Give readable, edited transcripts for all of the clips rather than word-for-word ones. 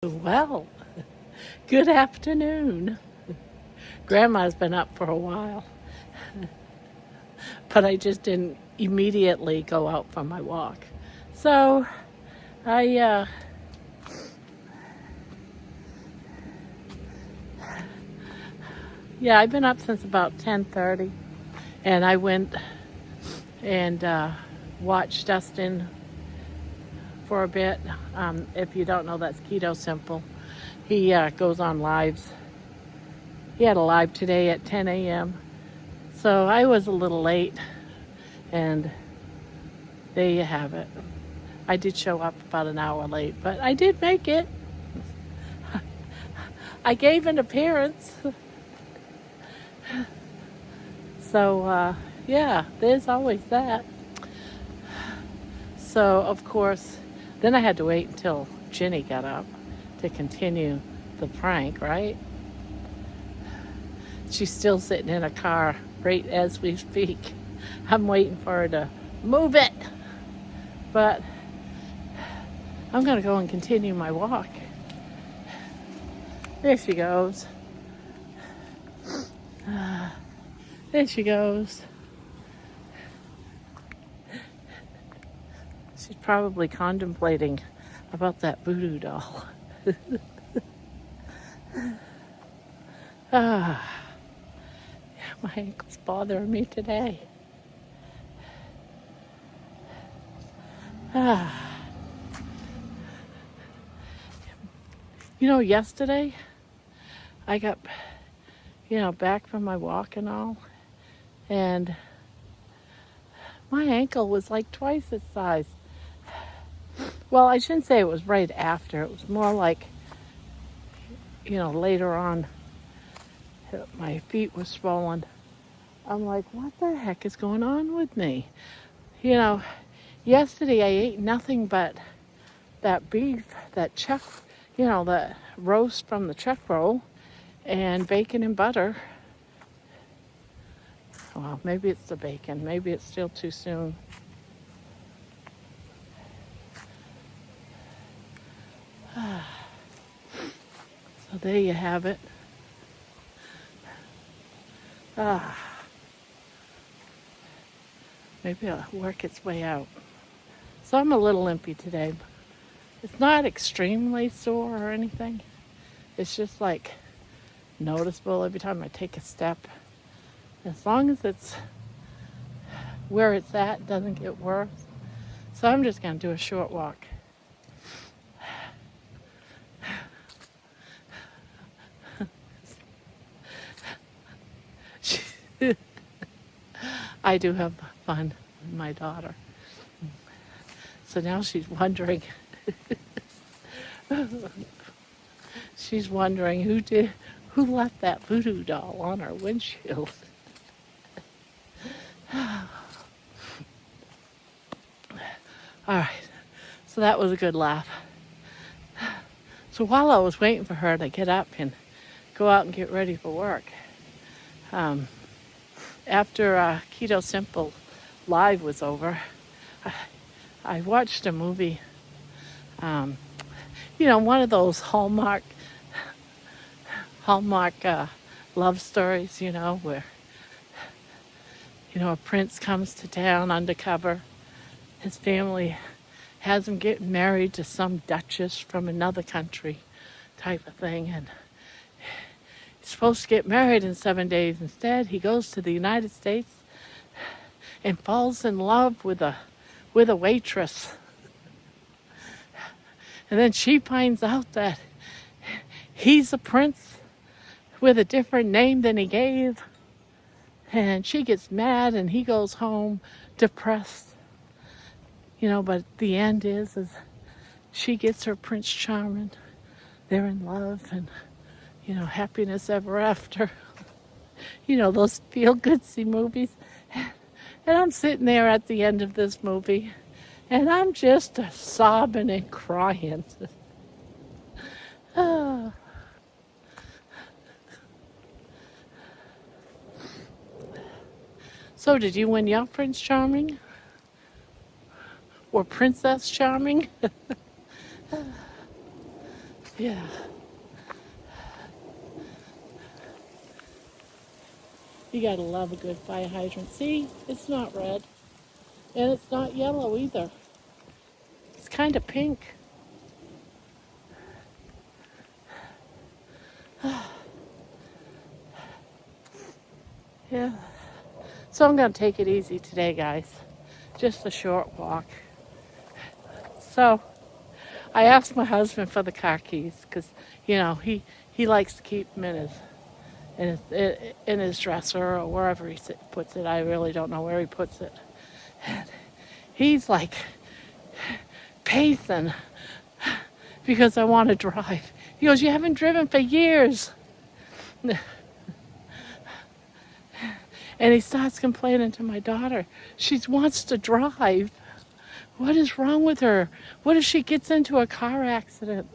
Well, good afternoon. Grandma's been up for a while, but I just didn't immediately go out for my walk. So I, yeah, I've been up since about 10:30, and I went and watched Dustin for a bit. If you don't know, that's Keto Simple. He goes on lives. He had a live today at 10 a.m. So I was a little late, and there you have it. I did show up about an hour late, but I did make it. I gave an appearance. So, yeah, there's always that. So, of course, then I had to wait until Ginny got up to continue the prank, right? She's still sitting in a car right as we speak. I'm waiting for her to move it. But I'm going to go and continue my walk. There she goes. There she goes. She's probably contemplating about that voodoo doll. Yeah, my ankle's bothering me today. Yesterday I got, back from my walk and all, and my ankle was like twice its size. Well, I shouldn't say it was right after. It was more like, later on, my feet were swollen. I'm like, what the heck is going on with me? Yesterday I ate nothing but that beef, that chuck, the roast from the chuck roll, and bacon and butter. Well, maybe it's the bacon. Maybe it's still too soon. So there you have it. Maybe it'll work its way out. So I'm a little limpy today. It's not extremely sore or anything. It's just like noticeable every time I take a step. As long as it's where it's at, it doesn't get worse. So I'm just going to do a short walk. I do have fun with my daughter. So now she's wondering. She's wondering who left that voodoo doll on her windshield. All right. So that was a good laugh. So while I was waiting for her to get up and go out and get ready for work, after Keto Simple Live was over, I watched a movie, one of those Hallmark love stories, where, a prince comes to town undercover. His family has him getting married to some duchess from another country type of thing, and he's supposed to get married in 7 days. Instead, he goes to the United States and falls in love with a waitress. And then she finds out that he's a prince with a different name than he gave. And she gets mad and he goes home depressed. But the end is she gets her Prince Charming. They're in love and, happiness ever after. Those feel-goodsy movies. And I'm sitting there at the end of this movie, and I'm just sobbing and crying. So did you win your Prince Charming? Or Princess Charming? Yeah. You gotta love a good fire hydrant. See, it's not red. And it's not yellow either. It's kind of pink. Yeah. So I'm gonna take it easy today, guys. Just a short walk. So I asked my husband for the car keys because, he likes to keep them in his dresser or wherever he puts it. I really don't know where he puts it. And he's like pacing because I want to drive. He goes, "You haven't driven for years." And he starts complaining to my daughter. She wants to drive. What is wrong with her? What if she gets into a car accident?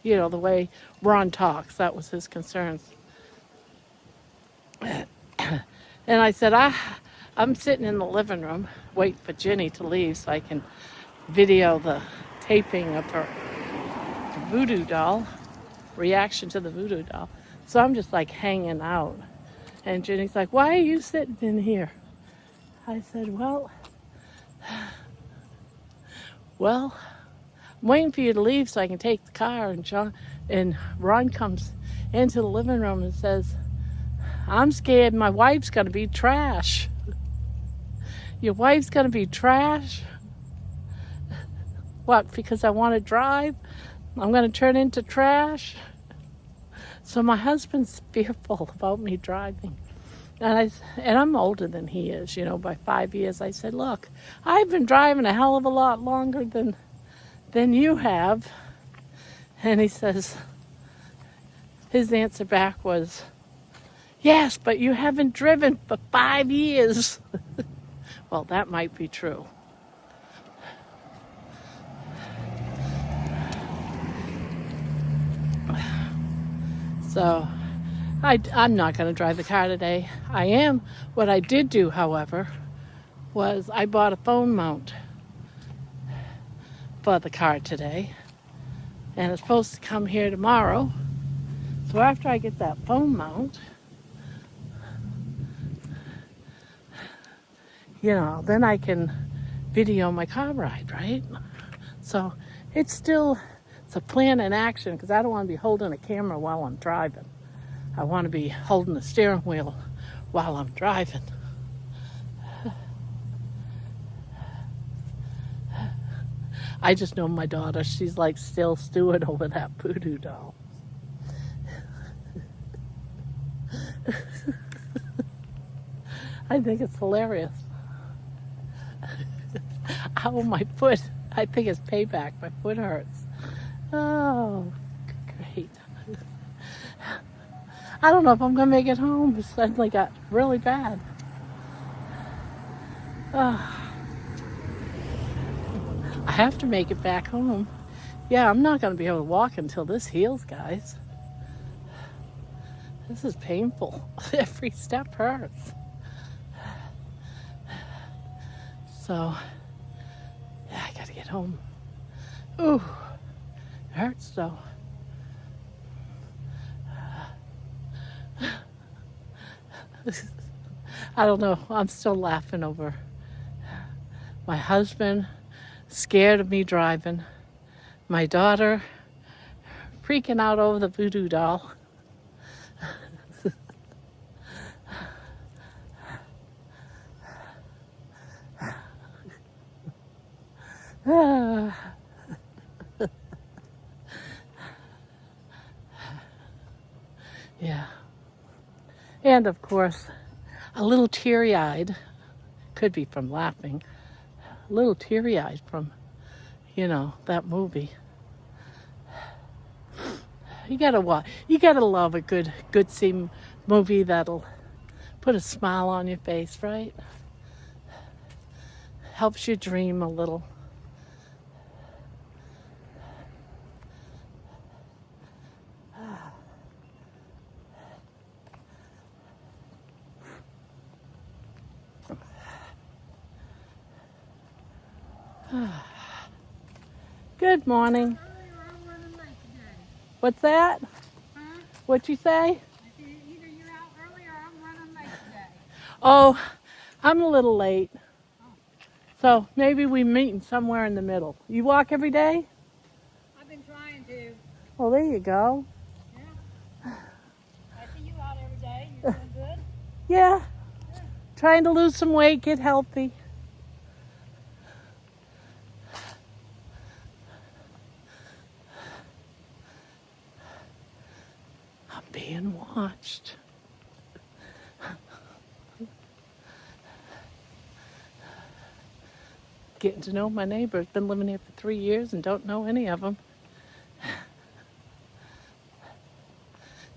The way Ron talks, that was his concerns. And I said, I'm sitting in the living room waiting for Ginny to leave so I can video the taping of her voodoo doll, reaction to the voodoo doll. So I'm just like hanging out. And Ginny's like, "Why are you sitting in here?" I said, well, I'm waiting for you to leave so I can take the car. And Ron comes into the living room and says, "I'm scared my wife's going to be trash." "Your wife's going to be trash?" "What, because I want to drive? I'm going to turn into trash?" So my husband's fearful about me driving. And I'm older than he is, by 5 years. I said, "Look, I've been driving a hell of a lot longer than you have." And he says, his answer back was, "Yes, but you haven't driven for 5 years." Well, that might be true. So I'm not going to drive the car today. What I did do, however, was I bought a phone mount for the car today. And it's supposed to come here tomorrow. So after I get that phone mount, then I can video my car ride, right? So it's a plan in action because I don't want to be holding a camera while I'm driving. I want to be holding the steering wheel while I'm driving. I just know my daughter, she's like still stewing over that voodoo doll. I think it's hilarious. Ow, my foot. I think it's payback. My foot hurts. Oh, great. I don't know if I'm going to make it home. It suddenly got really bad. I have to make it back home. Yeah, I'm not going to be able to walk until this heals, guys. This is painful. Every step hurts. So, yeah, I got to get home. Ooh, it hurts though. I don't know. I'm still laughing over my husband scared of me driving, my daughter freaking out over the voodoo doll. Yeah. And of course, a little teary-eyed, could be from laughing, a little teary-eyed from, that movie. You gotta love a good scene movie that'll put a smile on your face, right? Helps you dream a little. Good morning. What's that? Huh? What'd you say? I said either you're out early or I'm running late today. Oh, I'm a little late. Oh. So maybe we meet somewhere in the middle. You walk every day? I've been trying to. Well, there you go. Yeah. I see you out every day. You're doing good. Yeah, Good. trying to lose some weight, get healthy. I'm being watched. Getting to know my neighbors. Been living here for 3 years and don't know any of them.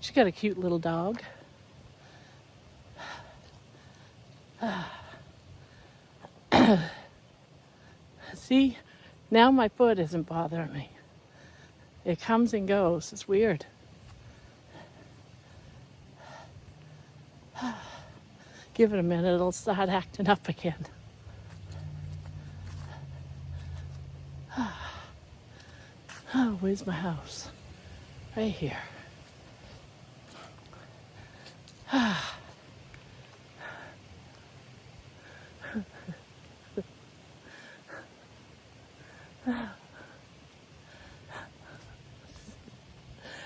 She got a cute little dog. See, now my foot isn't bothering me. It comes and goes. It's weird. Give it a minute, it'll start acting up again. Oh, where's my house? Right here.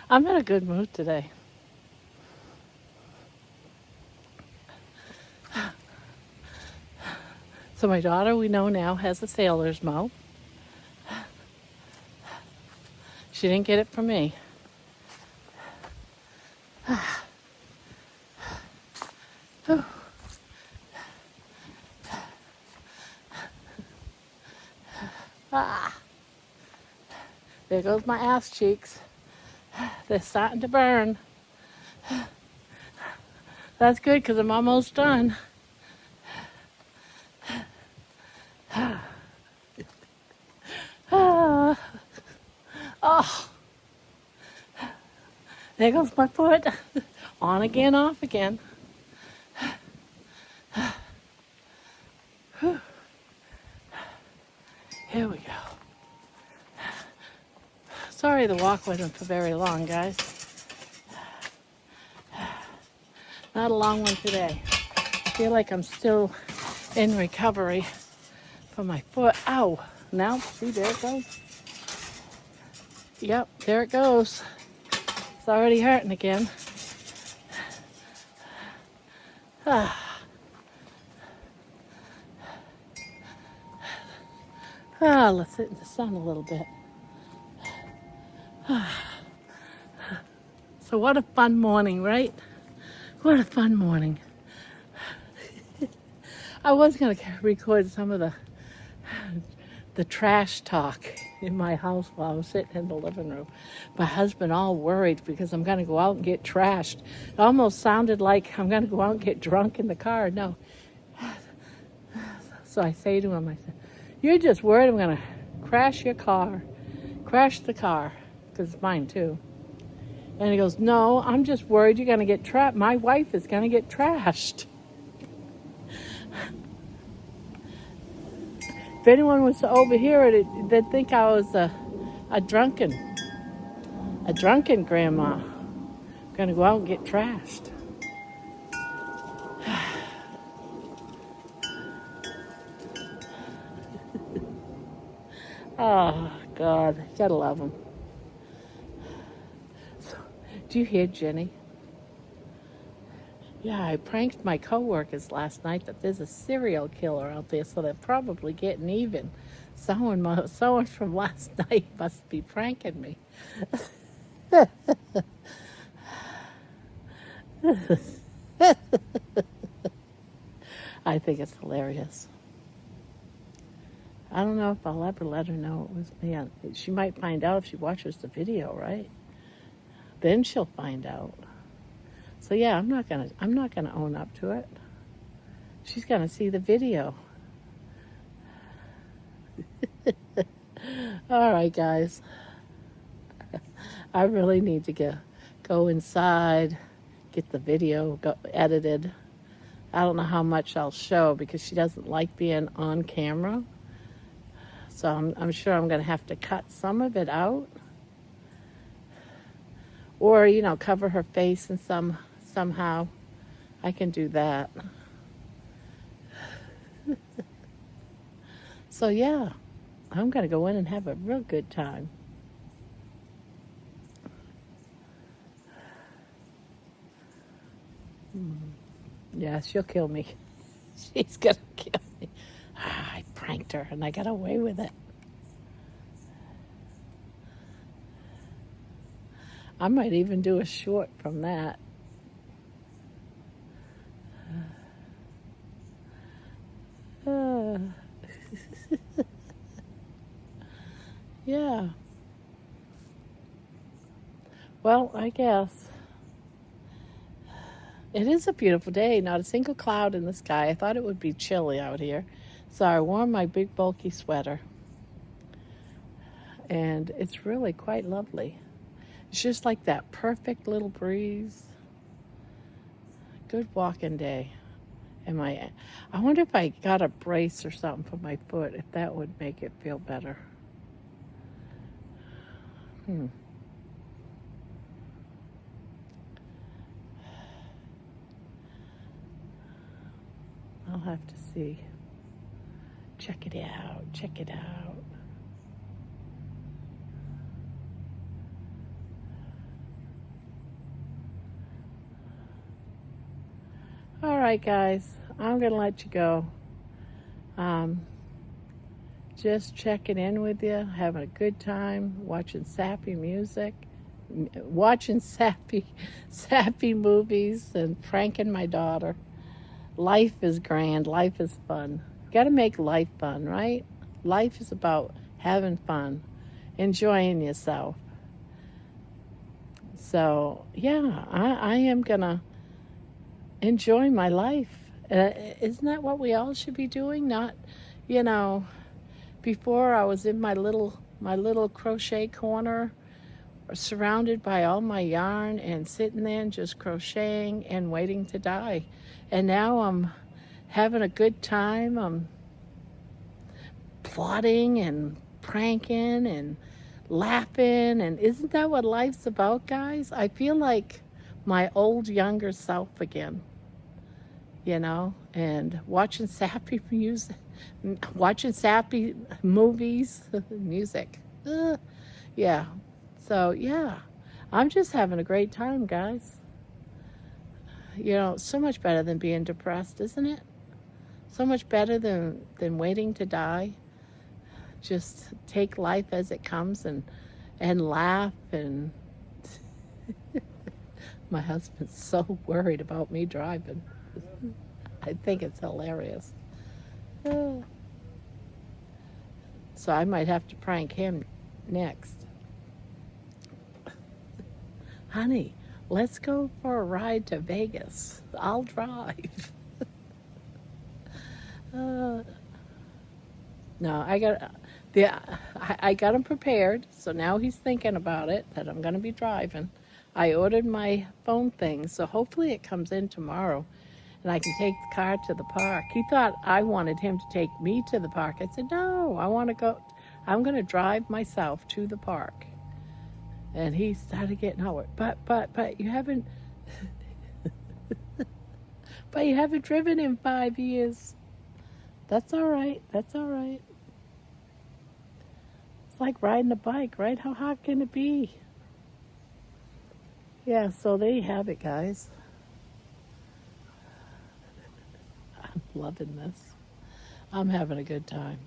I'm in a good mood today. So my daughter, we know now, has a sailor's mouth. She didn't get it from me. There goes my ass cheeks. They're starting to burn. That's good because I'm almost done. Oh, there goes my foot. On again, off again. Here we go. Sorry the walk wasn't for very long, guys. Not a long one today. I feel like I'm still in recovery from my foot. Ow. Now, see, there it goes. Yep, there it goes. It's already hurting again. Let's sit in the sun a little bit. So what a fun morning, right? What a fun morning. I was going to record some of the trash talk in my house while I was sitting in the living room. My husband all worried because I'm going to go out and get trashed. It almost sounded like I'm going to go out and get drunk in the car. No. So I say to him, I said, you're just worried I'm going to crash your car. Crash the car, because it's mine too. And he goes, no, I'm just worried you're going to get trapped. My wife is going to get trashed. If anyone was to overhear it, they'd think I was a drunken grandma. I'm going to go out and get trashed. Oh, God, you gotta love them. So, do you hear Jenny? Yeah, I pranked my coworkers last night that there's a serial killer out there, so they're probably getting even. Someone from last night must be pranking me. I think it's hilarious. I don't know if I'll ever let her know it was me. She might find out if she watches the video, right? Then she'll find out. So yeah, I'm not gonna own up to it. She's gonna see the video. All right, guys. I really need to go inside, get the video edited. I don't know how much I'll show because she doesn't like being on camera. So I'm sure I'm going to have to cut some of it out. Or, you know, cover her face in somehow. I can do that. So yeah, I'm gonna go in and have a real good time. Yeah, she'll kill me. She's gonna kill me. I pranked her and I got away with it. I might even do a short from that. Uh, yeah. Well, I guess. It is a beautiful day, not a single cloud in the sky. I thought it would be chilly out here, so I wore my big bulky sweater. And it's really quite lovely. It's just like that perfect little breeze. Good walking day. I wonder if I got a brace or something for my foot, if that would make it feel better. I'll have to see. Check it out. Check it out. All right, guys. I'm going to let you go. Just checking in with you, having a good time, watching sappy music, watching sappy movies, and pranking my daughter. Life is grand. Life is fun. Got to make life fun, right? Life is about having fun, enjoying yourself. So, yeah, I am going to enjoy my life. Isn't that what we all should be doing? Not, you know, before I was in my little crochet corner, surrounded by all my yarn and sitting there and just crocheting and waiting to die. And now I'm having a good time. I'm plotting and pranking and laughing. And isn't that what life's about, guys? I feel like my old younger self again, you know, and watching sappy music, watching sappy movies, music. Yeah. So, yeah, I'm just having a great time, guys. You know, so much better than being depressed, isn't it? So much better than waiting to die. Just take life as it comes and laugh. And my husband's so worried about me driving. I think it's hilarious. So I might have to prank him next. Honey, let's go for a ride to Vegas. I'll drive. No, I got him prepared. So now he's thinking about it that I'm going to be driving. I ordered my phone thing, so hopefully it comes in tomorrow, and I can take the car to the park. He thought I wanted him to take me to the park. I said no, I want to go. I'm going to drive myself to the park. And he started getting all but you haven't but you haven't driven in 5 years. That's all right. That's all right. It's like riding a bike, right? How hard can it be? Yeah, so there you have it, guys. I'm loving this. I'm having a good time.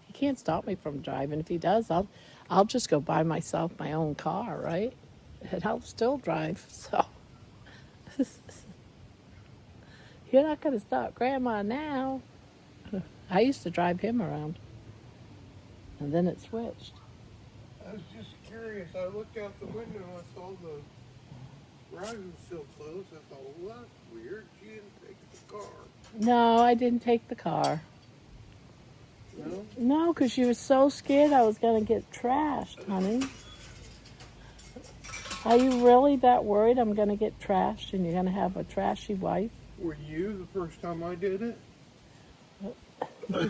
He can't stop me from driving. If he does, I'll just go buy myself my own car, right? And I'll still drive. So you're not going to stop Grandma now. I used to drive him around, and then it switched. I was just curious. I looked out the window and I saw the garage was still closed. I thought, well, that's weird. She didn't take the car. No, I didn't take the car. No? No, because she was so scared I was going to get trashed, honey. Are you really that worried I'm going to get trashed and you're going to have a trashy wife? Were you the first time I did it? Yeah,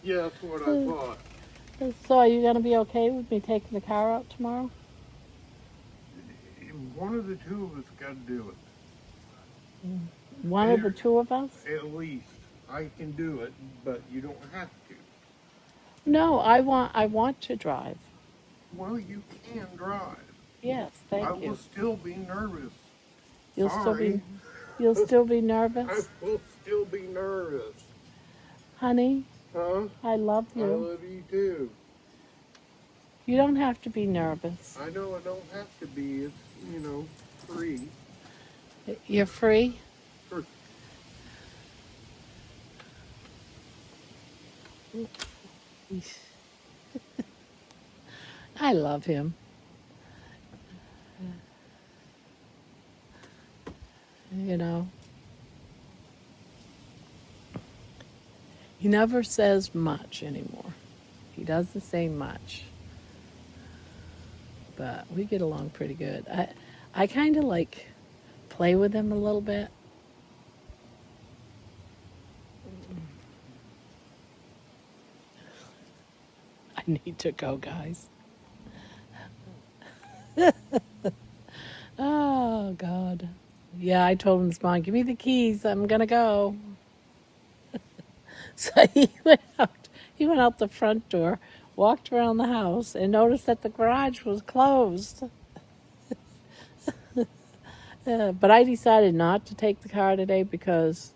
that's what I thought. So are you going to be okay with me taking the car out tomorrow? One of the two of us got to do it. One of the two of us? At least. I can do it, but you don't have to. No, I want to drive. Well, you can drive. Yes, I thank will you. still be nervous. You'll Sorry. still be I nervous? will still be nervous. Honey, Huh? I love I you. love you too. You don't have to be nervous. I know I don't have to be. It's, free. You're free? For I love him. You know, he never says much anymore. He doesn't say much. But we get along pretty good. I kind of like play with him a little bit. I need to go, guys. Oh, God. Yeah, I told him this morning, give me the keys. I'm going to go. So he went out. He went out the front door, walked around the house, and noticed that the garage was closed. But I decided not to take the car today because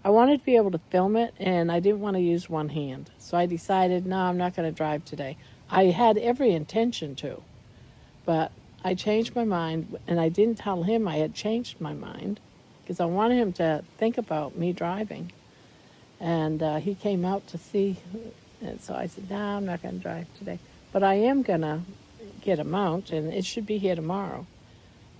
I wanted to be able to film it, and I didn't want to use one hand. So I decided, no, I'm not going to drive today. I had every intention to, but I changed my mind, and I didn't tell him I had changed my mind because I wanted him to think about me driving. And he came out to see, and so I said, no, I'm not going to drive today. But I am going to get a mount, and it should be here tomorrow.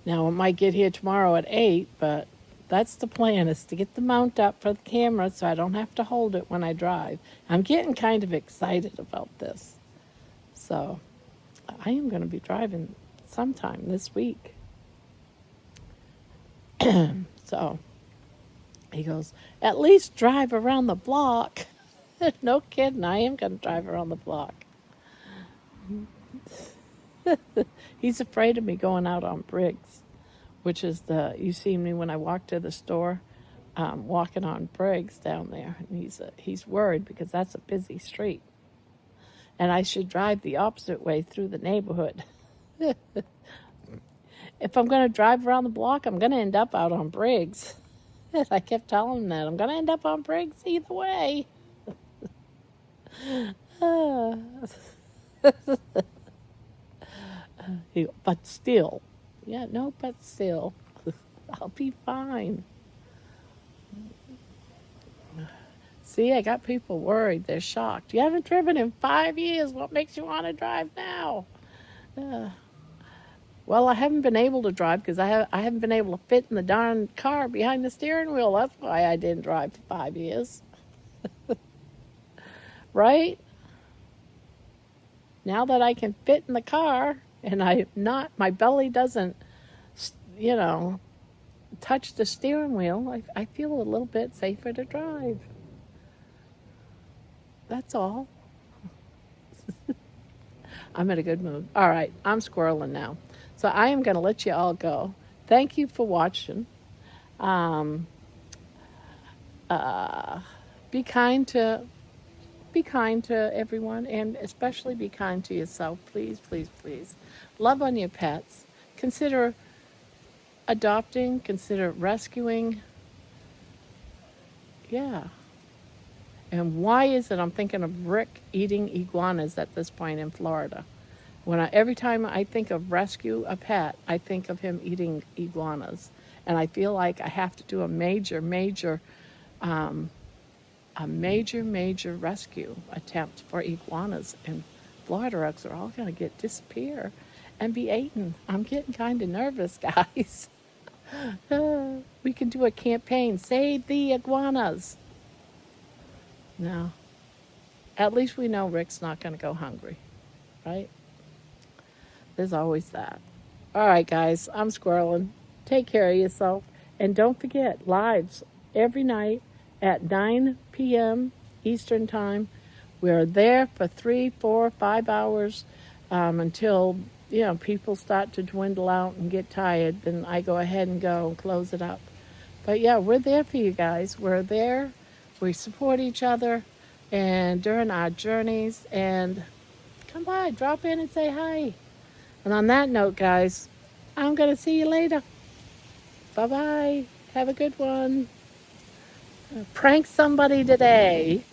Now, it might get here tomorrow at 8, but that's the plan, is to get the mount up for the camera so I don't have to hold it when I drive. I'm getting kind of excited about this. So I am going to be driving sometime this week. So he goes, at least drive around the block. No kidding, I am going to drive around the block. He's afraid of me going out on Briggs, which is you see me when I walk to the store, walking on Briggs down there. And he's worried because that's a busy street. And I should drive the opposite way through the neighborhood. If I'm going to drive around the block, I'm going to end up out on Briggs. I kept telling him that. I'm going to end up on Briggs either way. But still. Yeah, no, but still. I'll be fine. See, I got people worried. They're shocked. You haven't driven in 5 years. What makes you want to drive now? Well, I haven't been able to drive because I haven't been able to fit in the darn car behind the steering wheel. That's why I didn't drive for 5 years. Right? Now that I can fit in the car and my belly doesn't, touch the steering wheel, I feel a little bit safer to drive. That's all. I'm in a good mood. All right, I'm squirreling now. So I am going to let you all go. Thank you for watching. Be kind to everyone, and especially be kind to yourself. Please, please, please. Love on your pets. Consider adopting. Consider rescuing. Yeah. And why is it I'm thinking of Rick eating iguanas at this point in Florida? Every time I think of rescue a pet, I think of him eating iguanas. And I feel like I have to do a major rescue attempt for iguanas. And Florida rugs are all going to disappear and be eaten. I'm getting kind of nervous, guys. We can do a campaign, save the iguanas. No. At least we know Rick's not going to go hungry, right? There's always that. All right, guys, I'm squirreling. Take care of yourself. And don't forget, lives every night at 9 p.m. Eastern Time. We're there for 3, 4, 5 hours until people start to dwindle out and get tired, then I go ahead and go and close it up. But yeah, we're there for you guys. We're there. We support each other and during our journeys, and come by, drop in and say hi. And on that note, guys, I'm going to see you later. Bye-bye. Have a good one. Prank somebody today.